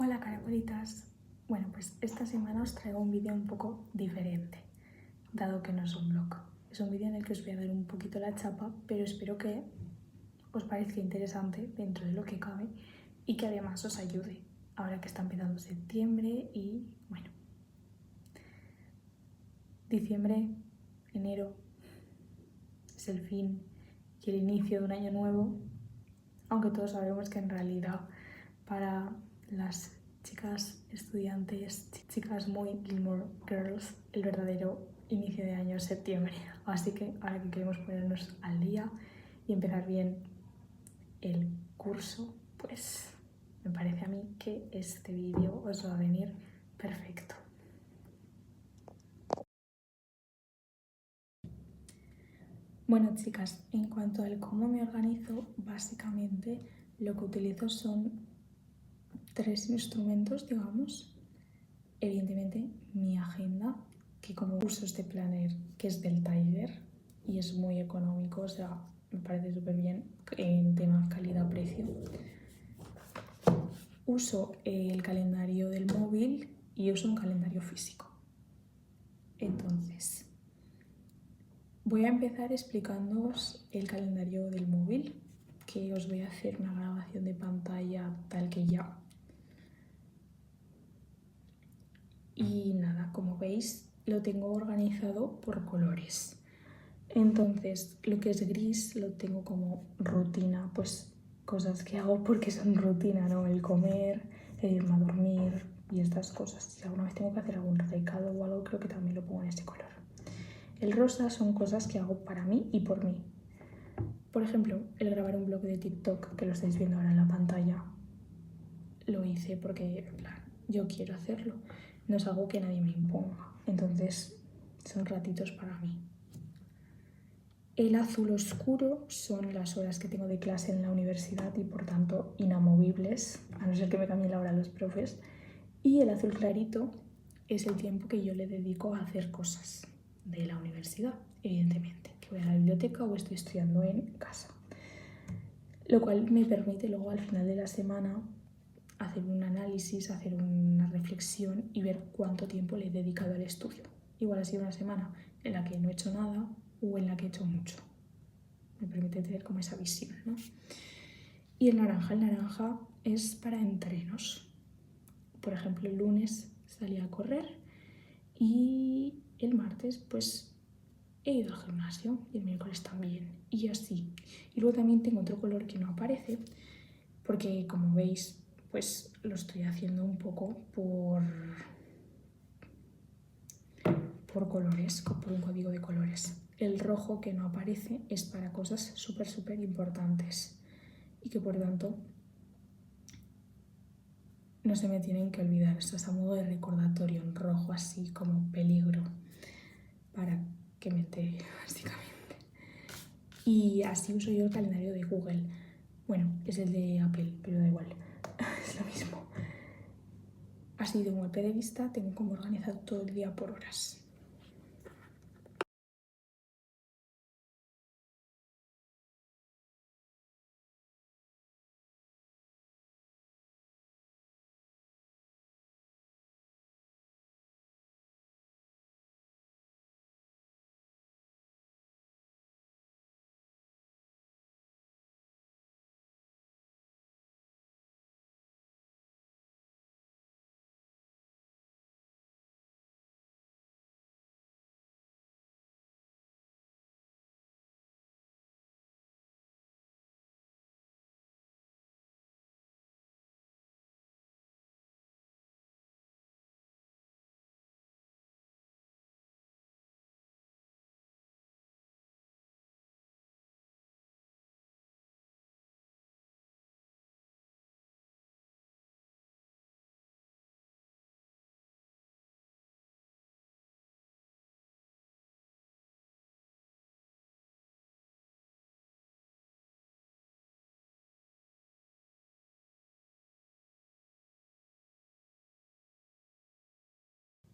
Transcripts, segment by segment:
Hola caracolitas. Bueno, pues esta semana os traigo un vídeo un poco diferente, dado que no es un vlog. Es un vídeo en el que os voy a dar un poquito la chapa, pero espero que os parezca interesante dentro de lo que cabe y que además os ayude, ahora que está empezando septiembre y bueno, diciembre, enero, es el fin y el inicio de un año nuevo, aunque todos sabemos que en realidad para las chicas estudiantes, chicas muy Gilmore Girls, el verdadero inicio de año es septiembre. Así que ahora que queremos ponernos al día y empezar bien el curso, pues me parece a mí que este vídeo os va a venir perfecto. Bueno, chicas, en cuanto al cómo me organizo, básicamente lo que utilizo son 3 instrumentos, digamos. Evidentemente, mi agenda, que como uso este planner que es del Tiger y es muy económico, o sea, me parece súper bien en tema calidad-precio. Uso el calendario del móvil y uso un calendario físico. Entonces, voy a empezar explicándoos el calendario del móvil, que os voy a hacer una grabación de pantalla tal que ya. Y nada, como veis, lo tengo organizado por colores. Entonces, lo que es gris lo tengo como rutina, pues cosas que hago porque son rutina, ¿no? El comer, el irme a dormir y estas cosas. Si alguna vez tengo que hacer algún recado o algo, creo que también lo pongo en este color. El rosa son cosas que hago para mí y por mí. Por ejemplo, el grabar un blog de TikTok, que lo estáis viendo ahora en la pantalla, lo hice porque, en plan, yo quiero hacerlo. No es algo que nadie me imponga. Entonces, son ratitos para mí. El azul oscuro son las horas que tengo de clase en la universidad y por tanto inamovibles, a no ser que me cambien la hora los profes. Y el azul clarito es el tiempo que yo le dedico a hacer cosas de la universidad, evidentemente, que voy a la biblioteca o estoy estudiando en casa. Lo cual me permite luego al final de la semana hacer un análisis, hacer una reflexión y ver cuánto tiempo le he dedicado al estudio. Igual ha sido una semana en la que no he hecho nada o en la que he hecho mucho. Me permite tener como esa visión, ¿no? Y el naranja es para entrenos. Por ejemplo, el lunes salí a correr y el martes pues he ido al gimnasio y el miércoles también y así. Y luego también tengo otro color que no aparece porque, como veis, pues lo estoy haciendo un poco por colores, por un código de colores. El rojo que no aparece es para cosas súper importantes y que por tanto no se me tienen que olvidar. Esto es a modo de recordatorio en rojo, así como peligro, para que me entere, básicamente. Y así uso yo el calendario de Google. Bueno, es el de Apple, pero da igual, es lo mismo. Así de un golpe de vista tengo como organizado todo el día por horas.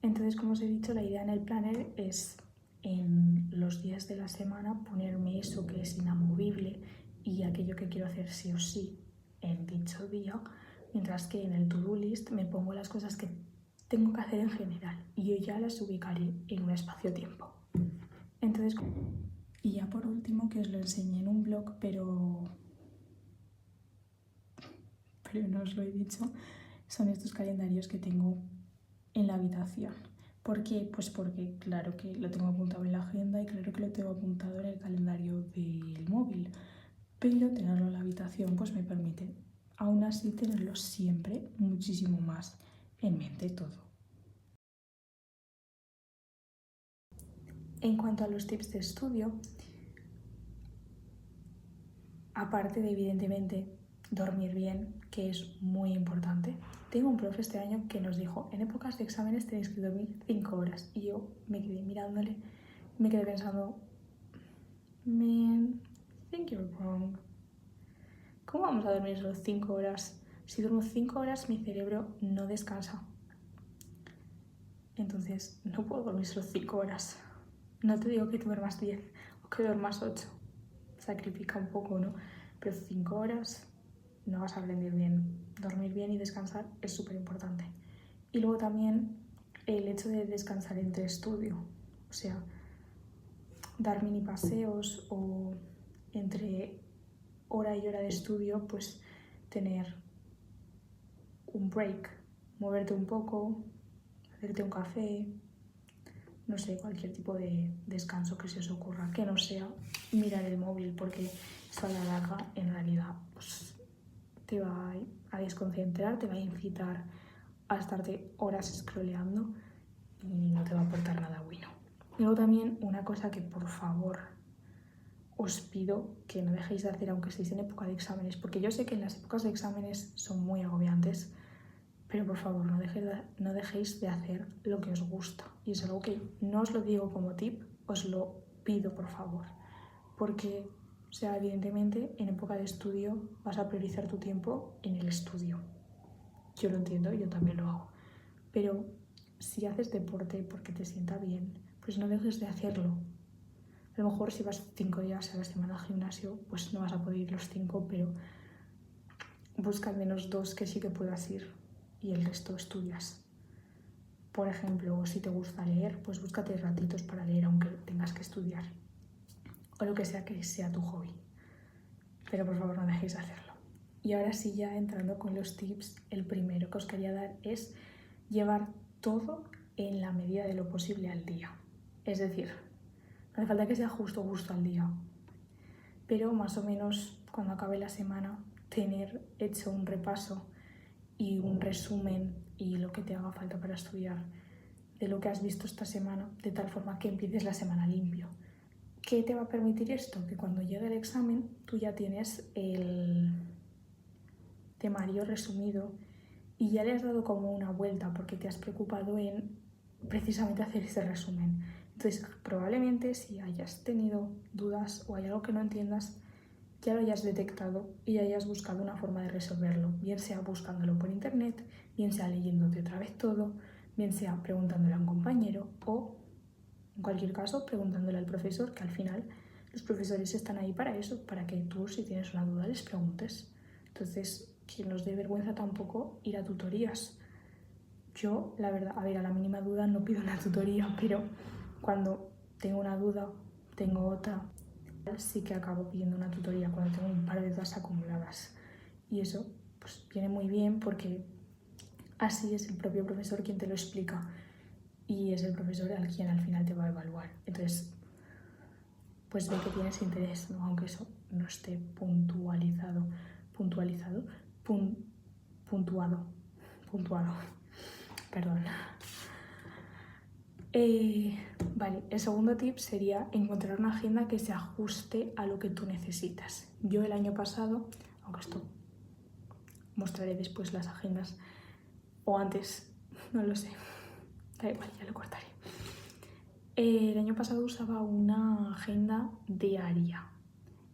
Entonces, como os he dicho, la idea en el planner es en los días de la semana ponerme eso que es inamovible y aquello que quiero hacer sí o sí en dicho día, mientras que en el to-do list me pongo las cosas que tengo que hacer en general y yo ya las ubicaré en un espacio-tiempo. Entonces, y ya por último, que os lo enseñé en un blog, pero no os lo he dicho, son estos calendarios que tengo en la habitación. ¿Por qué? Pues porque claro que lo tengo apuntado en la agenda y claro que lo tengo apuntado en el calendario del móvil, pero tenerlo en la habitación pues me permite aún así tenerlo siempre muchísimo más en mente todo. En cuanto a los tips de estudio, aparte de evidentemente dormir bien, que es muy importante, tengo un profe este año que nos dijo, en épocas de exámenes tenéis que dormir 5 horas. Y yo me quedé mirándole, me quedé pensando, man, I think you're wrong. ¿Cómo vamos a dormir solo 5 horas? Si duermo 5 horas, mi cerebro no descansa. Entonces, no puedo dormir solo 5 horas. No te digo que duermas 10 o que duermas 8. Sacrifica un poco, ¿no? Pero 5 horas no vas a rendir bien. Dormir bien y descansar es súper importante. Y luego también el hecho de descansar entre estudio. O sea, dar mini paseos o entre hora y hora de estudio, pues tener un break, moverte un poco, hacerte un café, no sé, cualquier tipo de descanso que se os ocurra, que no sea mirar el móvil, porque eso a la larga en realidad pues, te va a desconcentrar, te va a incitar a estarte horas scrolleando y no te va a aportar nada bueno. Luego también una cosa que por favor os pido que no dejéis de hacer aunque estéis en época de exámenes, porque yo sé que en las épocas de exámenes son muy agobiantes, pero por favor no dejéis de hacer lo que os gusta. Y es algo que no os lo digo como tip, os lo pido por favor, porque, o sea, evidentemente en época de estudio vas a priorizar tu tiempo en el estudio. Yo lo entiendo, yo también lo hago, pero si haces deporte porque te sienta bien, pues no dejes de hacerlo. A lo mejor si vas 5 días a la semana al gimnasio, pues no vas a poder ir los 5, pero busca al menos 2 que sí que puedas ir y el resto estudias. Por ejemplo, si te gusta leer, pues búscate ratitos para leer aunque tengas que estudiar. O lo que sea tu hobby. Pero por favor no dejéis de hacerlo. Y ahora sí, ya entrando con los tips, el primero que os quería dar es llevar todo en la medida de lo posible al día. Es decir, no hace falta que sea justo al día, pero más o menos cuando acabe la semana tener hecho un repaso y un resumen y lo que te haga falta para estudiar de lo que has visto esta semana, de tal forma que empieces la semana limpio. ¿Qué te va a permitir esto? Que cuando llegue el examen tú ya tienes el temario resumido y ya le has dado como una vuelta porque te has preocupado en precisamente hacer ese resumen. Entonces, probablemente si hayas tenido dudas o hay algo que no entiendas, ya lo hayas detectado y hayas buscado una forma de resolverlo, bien sea buscándolo por internet, bien sea leyéndote otra vez todo, bien sea preguntándole a un compañero o, en cualquier caso, preguntándole al profesor, que al final los profesores están ahí para eso, para que tú, si tienes una duda, les preguntes. Entonces, que no os dé vergüenza tampoco ir a tutorías. Yo, la verdad, a ver, a la mínima duda no pido una tutoría, pero cuando tengo una duda, tengo otra, sí que acabo pidiendo una tutoría cuando tengo un par de dudas acumuladas. Y eso pues viene muy bien porque así es el propio profesor quien te lo explica y es el profesor al quien al final te va a evaluar. Entonces, pues ve que tienes interés, ¿no? Aunque eso no esté puntuado, perdón. Vale, el segundo tip sería encontrar una agenda que se ajuste a lo que tú necesitas. Yo el año pasado, aunque esto mostraré después las agendas, o antes, no lo sé, da igual, ya lo cortaré. El año pasado usaba una agenda diaria,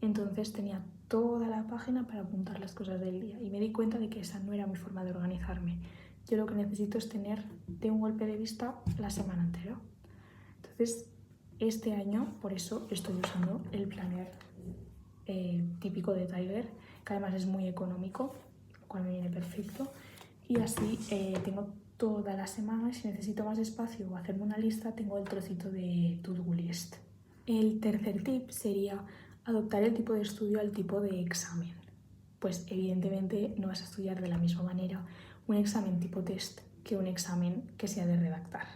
entonces tenía toda la página para apuntar las cosas del día y me di cuenta de que esa no era mi forma de organizarme. Yo lo que necesito es tener de un golpe de vista la semana entera. Entonces, este año, por eso estoy usando el planner típico de Tiger, que además es muy económico cual me viene perfecto. Y así tengo toda la semana, si necesito más espacio o hacerme una lista, tengo el trocito de to-do list. El tercer tip sería adoptar el tipo de estudio al tipo de examen. Pues evidentemente no vas a estudiar de la misma manera un examen tipo test que un examen que sea de redactar.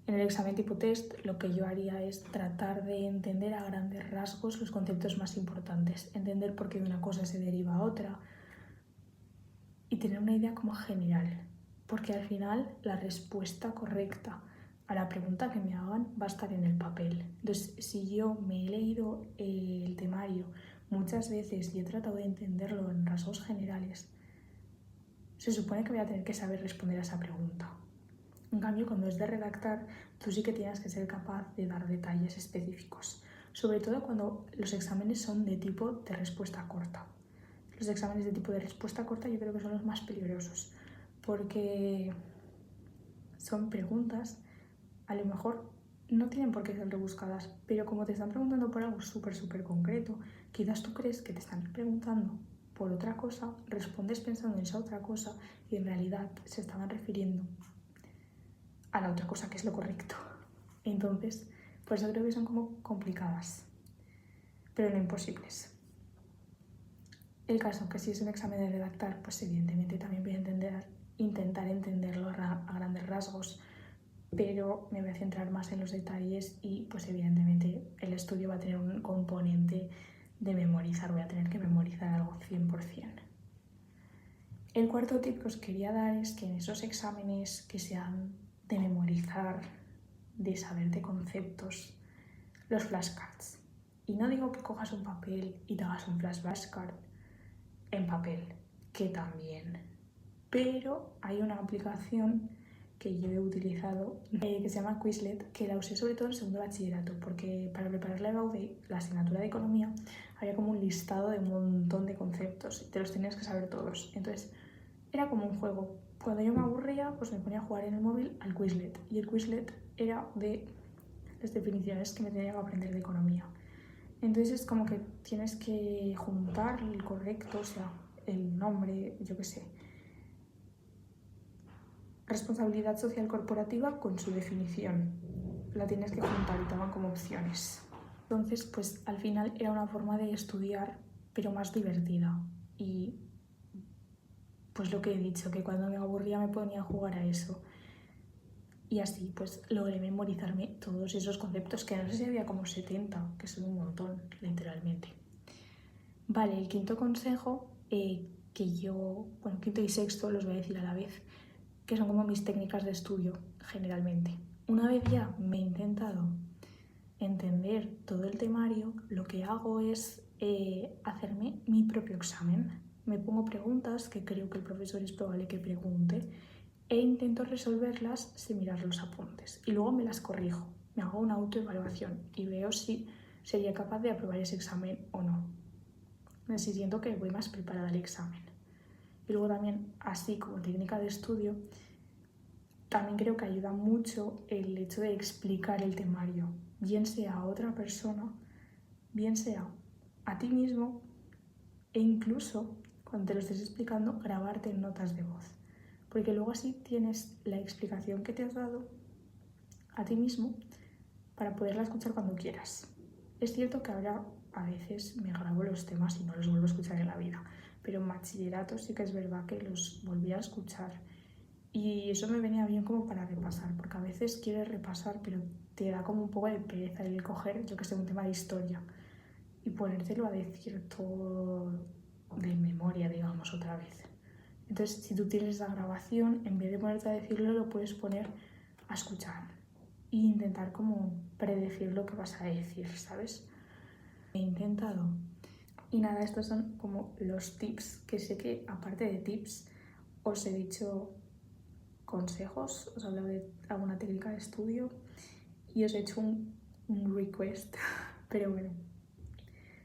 En el examen tipo test lo que yo haría es tratar de entender a grandes rasgos los conceptos más importantes, entender por qué de una cosa se deriva a otra y tener una idea como general, porque al final la respuesta correcta a la pregunta que me hagan va a estar en el papel. Entonces, si yo me he leído el temario muchas veces y he tratado de entenderlo en rasgos generales, se supone que voy a tener que saber responder a esa pregunta. En cambio, cuando es de redactar, tú sí que tienes que ser capaz de dar detalles específicos, sobre todo cuando los exámenes son de tipo de respuesta corta. Los exámenes de tipo de respuesta corta yo creo que son los más peligrosos, porque son preguntas, a lo mejor no tienen por qué ser rebuscadas, pero como te están preguntando por algo súper concreto, quizás tú crees que te están preguntando por otra cosa, respondes pensando en esa otra cosa y en realidad se estaban refiriendo a la otra cosa que es lo correcto. Entonces, por eso creo que son como complicadas, pero no imposibles. El caso que si es un examen de redactar, pues evidentemente también voy a intentar entenderlo a grandes rasgos, pero me voy a centrar más en los detalles y pues evidentemente el estudio va a tener un componente de memorizar, voy a tener que memorizar algo 100%. El cuarto tip que os quería dar es que en esos exámenes que sean de memorizar, de saber de conceptos, los flashcards. Y no digo que cojas un papel y te hagas un flashcard en papel, que también. Pero hay una aplicación que yo he utilizado que se llama Quizlet, que la usé sobre todo en segundo bachillerato, porque para preparar la EBAU la asignatura de economía había como un listado de un montón de conceptos y te los tenías que saber todos. Entonces era como un juego. Cuando yo me aburría, pues me ponía a jugar en el móvil al Quizlet, y el Quizlet era de las definiciones que me tenía que aprender de economía. Entonces es como que tienes que juntar el correcto, o sea, el nombre, yo qué sé, responsabilidad social corporativa con su definición. La tienes que juntar y te van como opciones. Entonces, pues al final era una forma de estudiar, pero más divertida. Y pues lo que he dicho, que cuando me aburría me ponía a jugar a eso. Y así pues logré memorizarme todos esos conceptos, que no sé si había como 70, que son un montón, literalmente. Vale, el quinto consejo, quinto y sexto los voy a decir a la vez, que son como mis técnicas de estudio generalmente. Una vez ya me he intentado entender todo el temario, lo que hago es hacerme mi propio examen. Me pongo preguntas que creo que el profesor es probable que pregunte e intento resolverlas sin mirar los apuntes. Y luego me las corrijo, me hago una autoevaluación y veo si sería capaz de aprobar ese examen o no. Si siento que voy más preparada al examen. Y luego también, así como técnica de estudio, también creo que ayuda mucho el hecho de explicar el temario, bien sea a otra persona, bien sea a ti mismo, e incluso cuando te lo estés explicando, grabarte en notas de voz. Porque luego así tienes la explicación que te has dado a ti mismo para poderla escuchar cuando quieras. Es cierto que ahora a veces me grabo los temas y no los vuelvo a escuchar en la vida, pero en bachillerato sí que es verdad que los volví a escuchar y eso me venía bien como para repasar, porque a veces quieres repasar pero te da como un poco de pereza el coger, yo que sé, un tema de historia y ponértelo a decir todo de memoria, digamos, otra vez. Entonces, si tú tienes la grabación, en vez de ponerte a decirlo, lo puedes poner a escuchar e intentar como predecir lo que vas a decir, ¿sabes? He intentado. Y nada, estos son como los tips, que sé que aparte de tips os he dicho consejos, os he hablado de alguna técnica de estudio y os he hecho un request, pero bueno,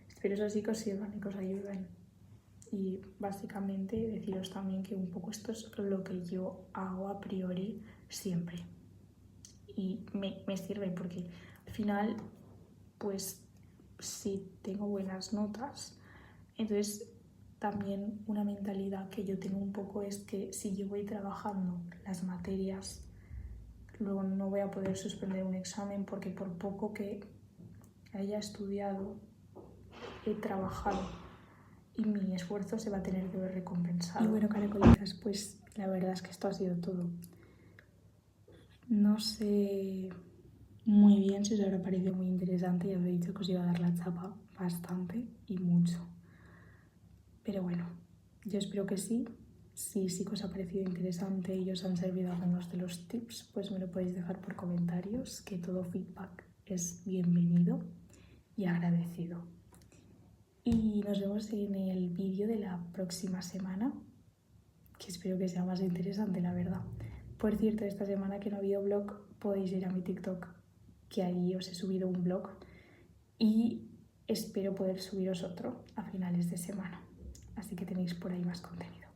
espero eso sí que os sirvan y que os ayuden. Y básicamente deciros también que un poco esto es lo que yo hago a priori siempre. Y me sirve porque al final, pues si tengo buenas notas, entonces también una mentalidad que yo tengo un poco es que si yo voy trabajando las materias, luego no voy a poder suspender un examen porque por poco que haya estudiado, he trabajado y mi esfuerzo se va a tener que ver recompensado. Y bueno, caracolitas, pues la verdad es que esto ha sido todo. No sé muy bien si os habrá parecido muy interesante, ya os he dicho que os iba a dar la chapa bastante y mucho. Pero bueno, yo espero que sí. Si sí que os ha parecido interesante y os han servido algunos de los tips, pues me lo podéis dejar por comentarios, que todo feedback es bienvenido y agradecido. Y nos vemos en el vídeo de la próxima semana, que espero que sea más interesante, la verdad. Por cierto, esta semana que no ha habido vlog, podéis ir a mi TikTok, que ahí os he subido un vlog y espero poder subiros otro a finales de semana. Así que tenéis por ahí más contenido.